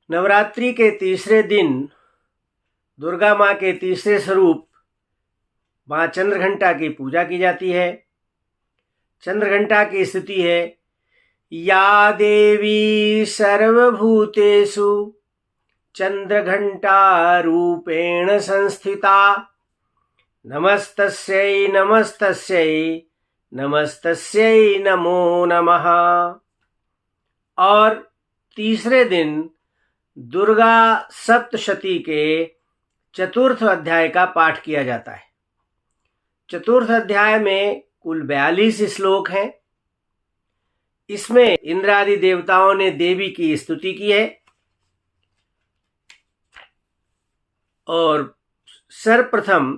नवरात्रि के तीसरे दिन दुर्गा माँ के तीसरे स्वरूप माँ चंद्रघंटा की पूजा की जाती है। चंद्रघंटा की स्तुति है, या देवी सर्वभूतेषु चंद्रघंटा रूपेण संस्थिता, नमस्तस्यै नमस्तस्यै नमस्तस्यै नमो नमः। और तीसरे दिन दुर्गा सप्तशती के चतुर्थ अध्याय का पाठ किया जाता है। चतुर्थ अध्याय में कुल 42 श्लोक हैं। इसमें इंद्रादि देवताओं ने देवी की स्तुति की है और सर्वप्रथम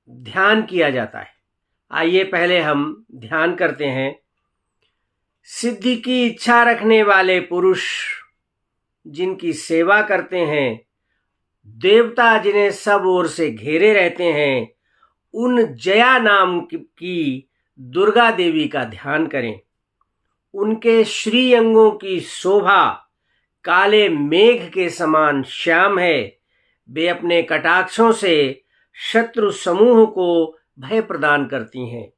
ध्यान किया जाता है। आइए पहले हम ध्यान करते हैं। सिद्धि की इच्छा रखने वाले पुरुष जिनकी सेवा करते हैं, देवता जिन्हें सब ओर से घेरे रहते हैं, उन जया नाम की दुर्गा देवी का ध्यान करें। उनके श्री अंगों की शोभा काले मेघ के समान श्याम है। वे अपने कटाक्षों से शत्रु समूह को भय प्रदान करती हैं।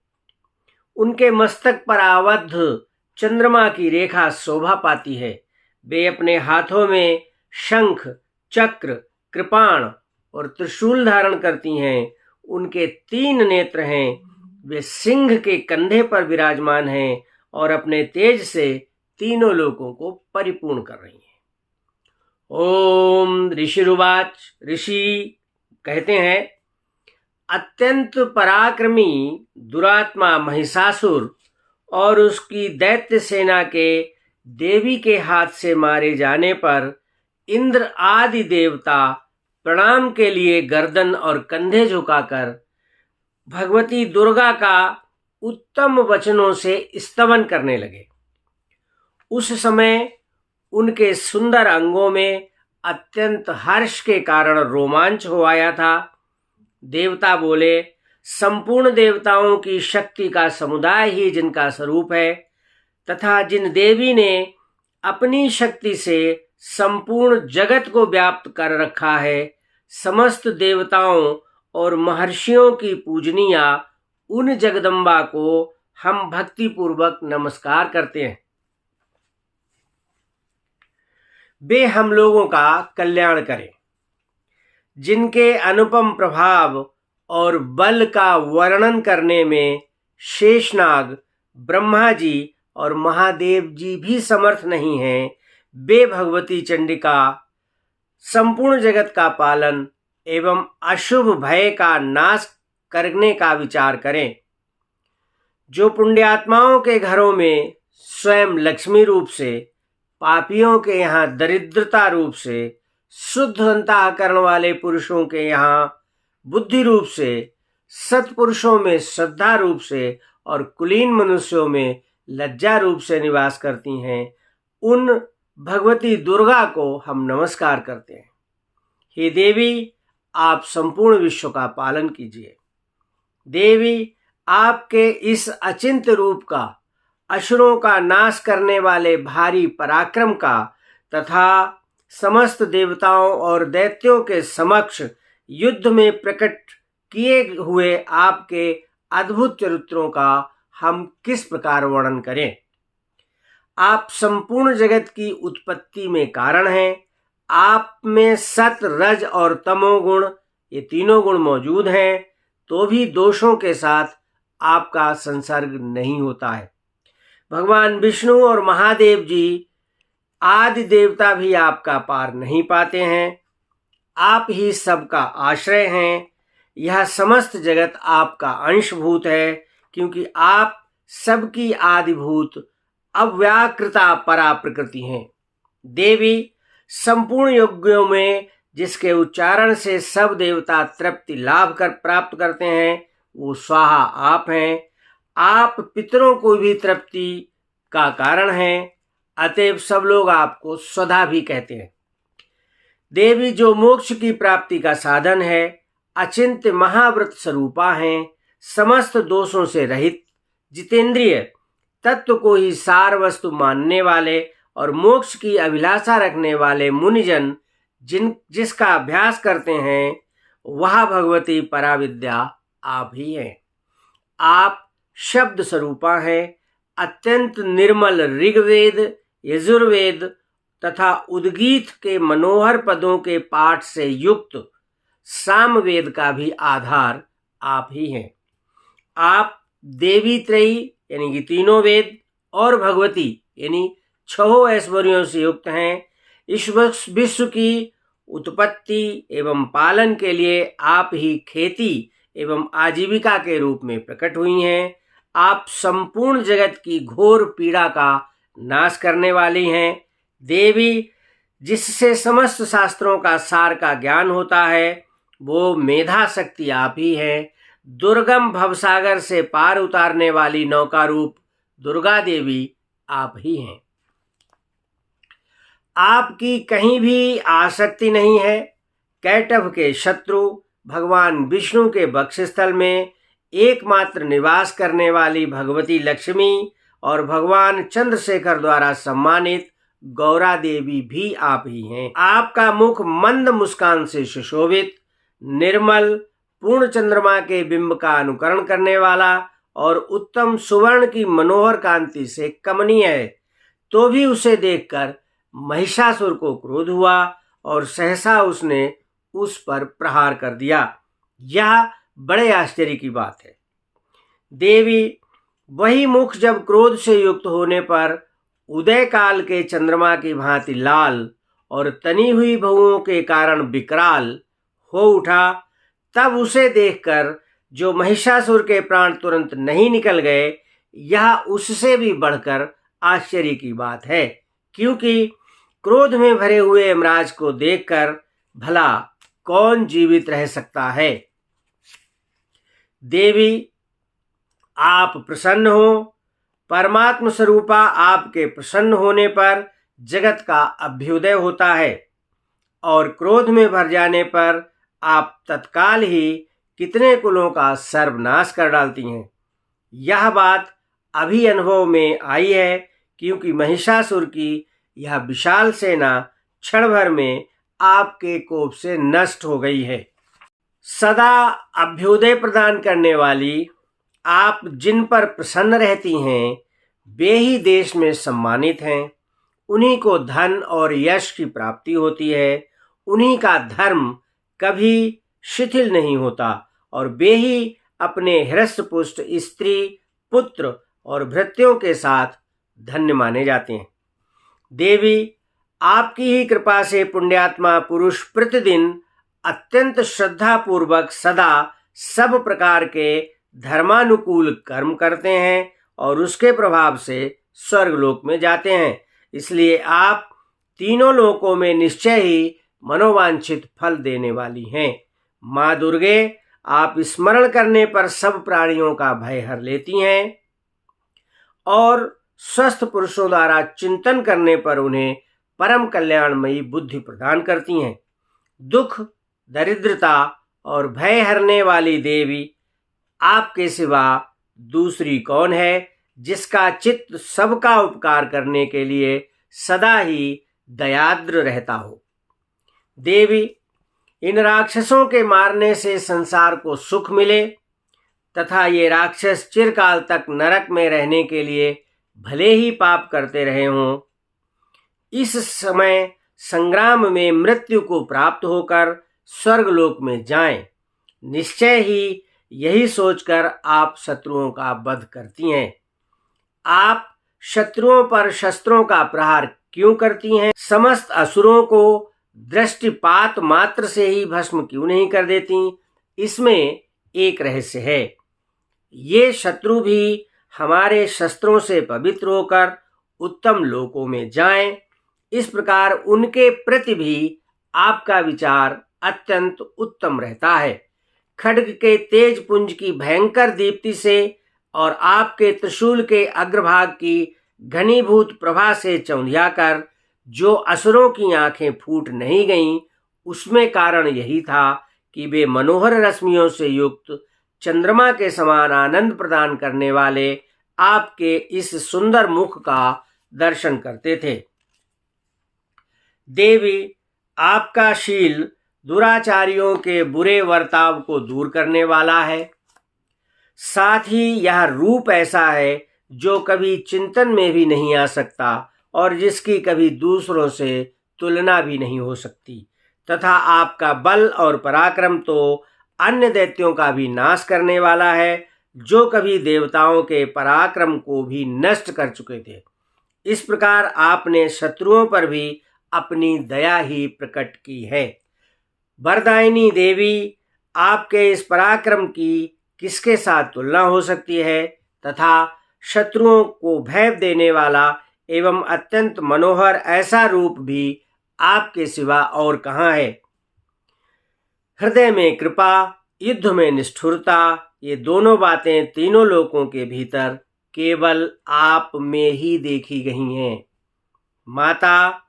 उनके मस्तक पर आबद्ध चंद्रमा की रेखा शोभा पाती है। वे अपने हाथों में शंख, चक्र, कृपाण और त्रिशूल धारण करती हैं। उनके 3 नेत्र हैं। वे सिंह के कंधे पर विराजमान हैं और अपने तेज से तीनों लोकों को परिपूर्ण कर रही हैं। ओम ऋषिरुवाच। ऋषि कहते हैं, अत्यंत पराक्रमी दुरात्मा महिषासुर और उसकी दैत्य सेना के देवी के हाथ से मारे जाने पर इंद्र आदि देवता प्रणाम के लिए गर्दन और कंधे झुकाकर भगवती दुर्गा का उत्तम वचनों से स्तवन करने लगे। उस समय उनके सुंदर अंगों में अत्यंत हर्ष के कारण रोमांच हो आया था। देवता बोले, संपूर्ण देवताओं की शक्ति का समुदाय ही जिनका स्वरूप है तथा जिन देवी ने अपनी शक्ति से संपूर्ण जगत को व्याप्त कर रखा है, समस्त देवताओं और महर्षियों की पूजनीया उन जगदम्बा को हम भक्ति पूर्वक नमस्कार करते हैं। वे हम लोगों का कल्याण करें। जिनके अनुपम प्रभाव और बल का वर्णन करने में शेषनाग, ब्रह्मा जी और महादेव जी भी समर्थ नहीं हैं, वे भगवती चंडिका संपूर्ण जगत का पालन एवं अशुभ भय का नाश करने का विचार करें। जो पुण्यात्माओं के घरों में स्वयं लक्ष्मी रूप से, पापियों के यहाँ दरिद्रता रूप से, शुद्ध अंतःकरण वाले पुरुषों के यहाँ बुद्धि रूप से, सत्पुरुषों में श्रद्धा रूप से और कुलीन मनुष्यों में लज्जा रूप से निवास करती हैं, उन भगवती दुर्गा को हम नमस्कार करते हैं। हे देवी, आप संपूर्ण विश्व का पालन कीजिए। देवी, आपके इस अचिंत्य रूप का, असुरों का नाश करने वाले भारी पराक्रम का तथा समस्त देवताओं और दैत्यों के समक्ष युद्ध में प्रकट किए हुए आपके अद्भुत चरित्रों का हम किस प्रकार वर्णन करें। आप संपूर्ण जगत की उत्पत्ति में कारण हैं। आप में सत, रज और तमोगुण, ये तीनों गुण मौजूद हैं, तो भी दोषों के साथ आपका संसर्ग नहीं होता है। भगवान विष्णु और महादेव जी आदि देवता भी आपका पार नहीं पाते हैं। आप ही सबका आश्रय हैं। यह समस्त जगत आपका अंशभूत है, क्योंकि आप सबकी आदिभूत अव्याकृता परा प्रकृति हैं। देवी, संपूर्ण यज्ञों में जिसके उच्चारण से सब देवता तृप्ति लाभ कर प्राप्त करते हैं, वो स्वाहा आप हैं। आप पितरों को भी तृप्ति का कारण हैं, अतएव सब लोग आपको स्वधा भी कहते हैं। देवी, जो मोक्ष की प्राप्ति का साधन है, अचिंत्य महाव्रत स्वरूपा हैं, समस्त दोषों से रहित, जितेंद्रिय, तत्व को ही सार वस्तु मानने वाले और मोक्ष की अभिलाषा रखने वाले मुनिजन जिसका अभ्यास करते हैं, वह भगवती पराविद्या आप ही हैं। आप शब्द स्वरूपा हैं। अत्यंत निर्मल ऋग्वेद, यजुर्वेद तथा उद्गीत के मनोहर पदों के पाठ से युक्त सामवेद का भी आधार आप ही हैं। आप देवी त्रयी यानी कि तीनों वेद और भगवती यानी छहों ऐश्वर्यों से युक्त हैं। इस विश्व की उत्पत्ति एवं पालन के लिए आप ही खेती एवं आजीविका के रूप में प्रकट हुई हैं। आप संपूर्ण जगत की घोर पीड़ा का नाश करने वाली हैं। देवी, जिससे समस्त शास्त्रों का सार का ज्ञान होता है, वो मेधा शक्ति आप ही है। दुर्गम भवसागर से पार उतारने वाली नौका रूप दुर्गा देवी आप ही हैं। आपकी कहीं भी आसक्ति नहीं है। कैटभ के शत्रु भगवान विष्णु के बक्षस्थल में एकमात्र निवास करने वाली भगवती लक्ष्मी और भगवान चंद्रशेखर द्वारा सम्मानित गौरा देवी भी आप ही हैं। आपका मुख मंद मुस्कान से सुशोभित, निर्मल, पूर्ण चंद्रमा के बिंब का अनुकरण करने वाला और उत्तम सुवर्ण की मनोहर कांति से कमनीय है। तो भी उसे देखकर महिषासुर को क्रोध हुआ और सहसा उसने उस पर प्रहार कर दिया। यह बड़े आश्चर्य की बात है। देवी, वही मुख जब क्रोध से युक्त होने पर उदय काल के चंद्रमा की भांति लाल और तनी हुई भुवों के कारण विकराल हो उठा, तब उसे देखकर जो महिषासुर के प्राण तुरंत नहीं निकल गए, यह उससे भी बढ़कर आश्चर्य की बात है। क्योंकि क्रोध में भरे हुए यमराज को देखकर भला कौन जीवित रह सकता है। देवी, आप प्रसन्न हो। परमात्म स्वरूपा आपके प्रसन्न होने पर जगत का अभ्युदय होता है और क्रोध में भर जाने पर आप तत्काल ही कितने कुलों का सर्वनाश कर डालती हैं। यह बात अभी अनुभव में आई है, क्योंकि महिषासुर की यह विशाल सेना क्षण भर में आपके कोप से नष्ट हो गई है। सदा अभ्युदय प्रदान करने वाली आप जिन पर प्रसन्न रहती हैं, वे ही देश में सम्मानित हैं। उन्हीं को धन और यश की प्राप्ति होती है। उन्हीं का धर्म कभी शिथिल नहीं होता और वे ही अपने हृष्टपुष्ट स्त्री, पुत्र और भृत्यों के साथ धन्य माने जाते हैं। देवी, आपकी ही कृपा से पुण्यात्मा पुरुष प्रतिदिन अत्यंत श्रद्धापूर्वक सदा सब प्रकार के धर्मानुकूल कर्म करते हैं और उसके प्रभाव से स्वर्गलोक में जाते हैं। इसलिए आप तीनों लोकों में निश्चय ही मनोवांछित फल देने वाली हैं। माँ दुर्गे, आप स्मरण करने पर सब प्राणियों का भय हर लेती हैं और स्वस्थ पुरुषों द्वारा चिंतन करने पर उन्हें परम कल्याणमयी बुद्धि प्रदान करती हैं। दुख, दरिद्रता और भय हरने वाली देवी, आपके सिवा दूसरी कौन है जिसका चित्त सबका उपकार करने के लिए सदा ही दयाद्र रहता हो। देवी, इन राक्षसों के मारने से संसार को सुख मिले तथा ये राक्षस चिरकाल तक नरक में रहने के लिए भले ही पाप करते रहे हों, इस समय संग्राम में मृत्यु को प्राप्त होकर स्वर्गलोक में जाएं। निश्चय ही यही सोचकर आप शत्रुओं का वध करती हैं। आप शत्रुओं पर शस्त्रों का प्रहार क्यों करती हैं? समस्त असुरों को दृष्टिपात मात्र से ही भस्म क्यों नहीं कर देती? इसमें एक रहस्य है। ये शत्रु भी हमारे शस्त्रों से पवित्र होकर उत्तम लोकों में जाएं। इस प्रकार उनके प्रति भी आपका विचार अत्यंत उत्तम रहता है। खड्ग के तेज पुंज की भयंकर दीप्ति से और आपके त्रिशूल के अग्रभाग की घनीभूत प्रभा से चौंधियाकर जो असुरों की आंखें फूट नहीं गईं, उसमें कारण यही था कि वे मनोहर रश्मियों से युक्त चंद्रमा के समान आनंद प्रदान करने वाले आपके इस सुंदर मुख का दर्शन करते थे। देवी आपका शील दुराचारियों के बुरे वर्ताव को दूर करने वाला है। साथ ही यह रूप ऐसा है जो कभी चिंतन में भी नहीं आ सकता और जिसकी कभी दूसरों से तुलना भी नहीं हो सकती, तथा आपका बल और पराक्रम तो अन्य दैत्यों का भी नाश करने वाला है, जो कभी देवताओं के पराक्रम को भी नष्ट कर चुके थे। इस प्रकार आपने शत्रुओं पर भी अपनी दया ही प्रकट की है। वरदायिनी देवी, आपके इस पराक्रम की किसके साथ तुलना हो सकती है, तथा शत्रुओं को भय देने वाला एवं अत्यंत मनोहर ऐसा रूप भी आपके सिवा और कहाँ है। हृदय में कृपा, युद्ध में निष्ठुरता, ये दोनों बातें तीनों लोकों के भीतर केवल आप में ही देखी गई हैं। माता,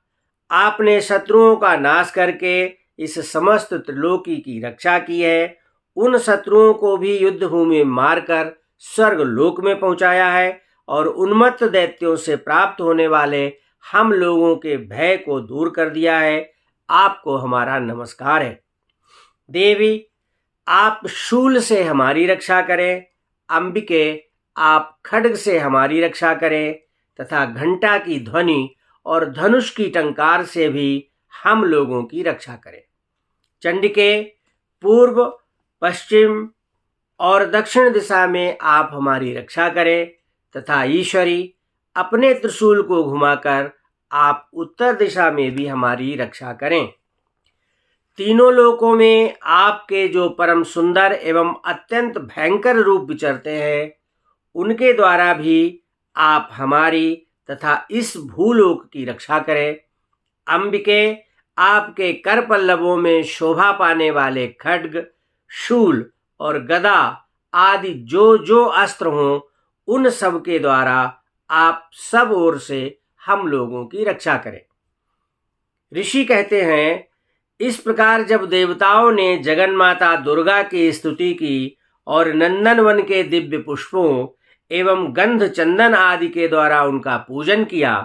आपने शत्रुओं का नाश करके इस समस्त त्रिलोकी की रक्षा की है। उन शत्रुओं को भी युद्ध भूमि में मारकर स्वर्ग लोक में पहुंचाया है और उन्मत्त दैत्यों से प्राप्त होने वाले हम लोगों के भय को दूर कर दिया है। आपको हमारा नमस्कार है। देवी, आप शूल से हमारी रक्षा करें। अंबिके, आप खड्ग से हमारी रक्षा करें तथा घंटा की ध्वनि और धनुष की टंकार से भी हम लोगों की रक्षा करें। चंडिके, पूर्व, पश्चिम और दक्षिण दिशा में आप हमारी रक्षा करें तथा ईश्वरी, अपने त्रिशूल को घुमाकर आप उत्तर दिशा में भी हमारी रक्षा करें। तीनों लोकों में आपके जो परम सुंदर एवं अत्यंत भयंकर रूप विचरते हैं, उनके द्वारा भी आप हमारी तथा इस भूलोक की रक्षा करें। अंबिके, आपके कर पल्लवों में शोभा पाने वाले खड्ग, शूल और गदा आदि जो जो अस्त्र हों, उन सब के द्वारा आप सब ओर से हम लोगों की रक्षा करें। ऋषि कहते हैं, इस प्रकार जब देवताओं ने जगन्माता दुर्गा की स्तुति की और नंदनवन के दिव्य पुष्पों एवं गंध चंदन आदि के द्वारा उनका पूजन किया,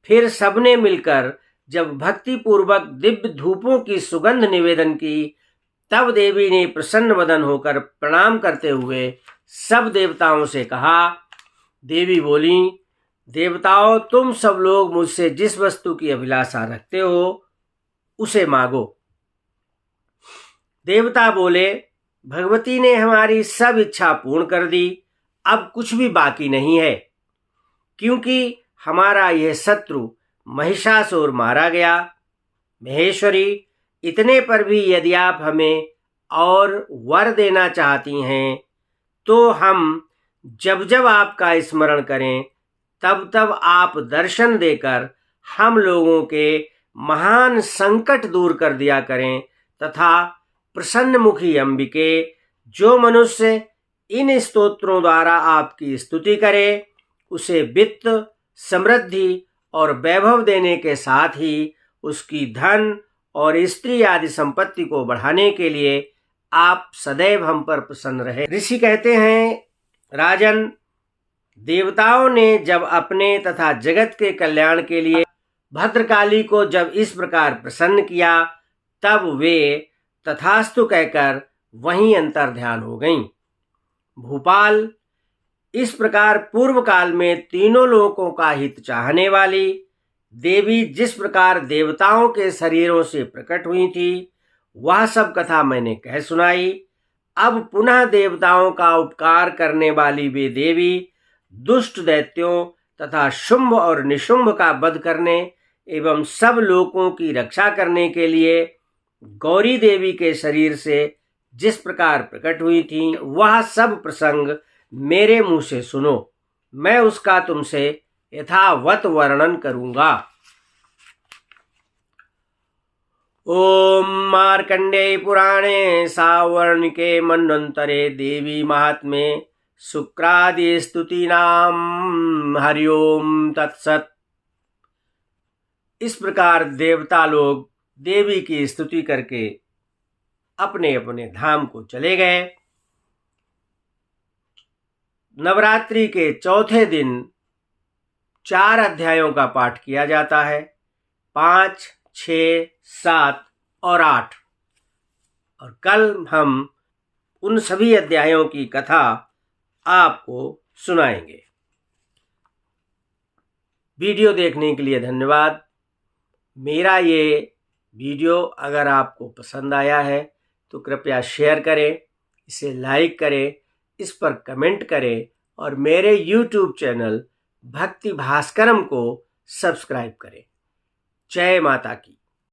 फिर सबने मिलकर जब भक्ति पूर्वक दिव्य धूपों की सुगंध निवेदन की, तब देवी ने प्रसन्न वदन होकर प्रणाम करते हुए सब देवताओं से कहा। देवी बोली, देवताओं, तुम सब लोग मुझसे जिस वस्तु की अभिलाषा रखते हो उसे मांगो। देवता बोले, भगवती ने हमारी सब इच्छा पूर्ण कर दी, अब कुछ भी बाकी नहीं है, क्योंकि हमारा यह शत्रु महिषासुर मारा गया। महेश्वरी, इतने पर भी यदि आप हमें और वर देना चाहती हैं, तो हम जब जब आपका स्मरण करें, तब तब आप दर्शन देकर हम लोगों के महान संकट दूर कर दिया करें तथा प्रसन्नमुखी अंबिके, जो मनुष्य इन स्तोत्रों द्वारा आपकी स्तुति करे, उसे वित्त, समृद्धि और वैभव देने के साथ ही उसकी धन और स्त्री आदि संपत्ति को बढ़ाने के लिए आप सदैव हम पर प्रसन्न रहे। ऋषि कहते हैं, राजन, देवताओं ने जब अपने तथा जगत के कल्याण के लिए भद्रकाली को जब इस प्रकार प्रसन्न किया, तब वे तथास्तु कहकर वहीं अंतर्ध्यान हो गईं। भूपाल, इस प्रकार पूर्व काल में तीनों लोकों का हित चाहने वाली देवी जिस प्रकार देवताओं के शरीरों से प्रकट हुई थी, वह सब कथा मैंने कह सुनाई। अब पुनः देवताओं का उपकार करने वाली वे देवी दुष्ट दैत्यों तथा शुंभ और निशुंभ का वध करने एवं सब लोकों की रक्षा करने के लिए गौरी देवी के शरीर से जिस प्रकार प्रकट हुई थी, वह सब प्रसंग मेरे मुंह से सुनो। मैं उसका तुमसे यथावत वर्णन करूंगा। ओम मार्कंडेय पुराणे सावर्णिके मन्वंतरे देवी महात्म्ये शुक्रादि स्तुतीनाम हरिओम तत्सत। इस प्रकार देवता लोग देवी की स्तुति करके अपने अपने धाम को चले गए। नवरात्रि के चौथे दिन 4 अध्यायों का पाठ किया जाता है। 5, 6, 7 और 8 और कल हम उन सभी अध्यायों की कथा आपको सुनाएंगे। वीडियो देखने के लिए धन्यवाद। मेरा ये वीडियो अगर आपको पसंद आया है तो कृपया शेयर करें, इसे लाइक करें, इस पर कमेंट करें और मेरे YouTube चैनल भक्ति भास्करम को सब्सक्राइब करें। जय माता की।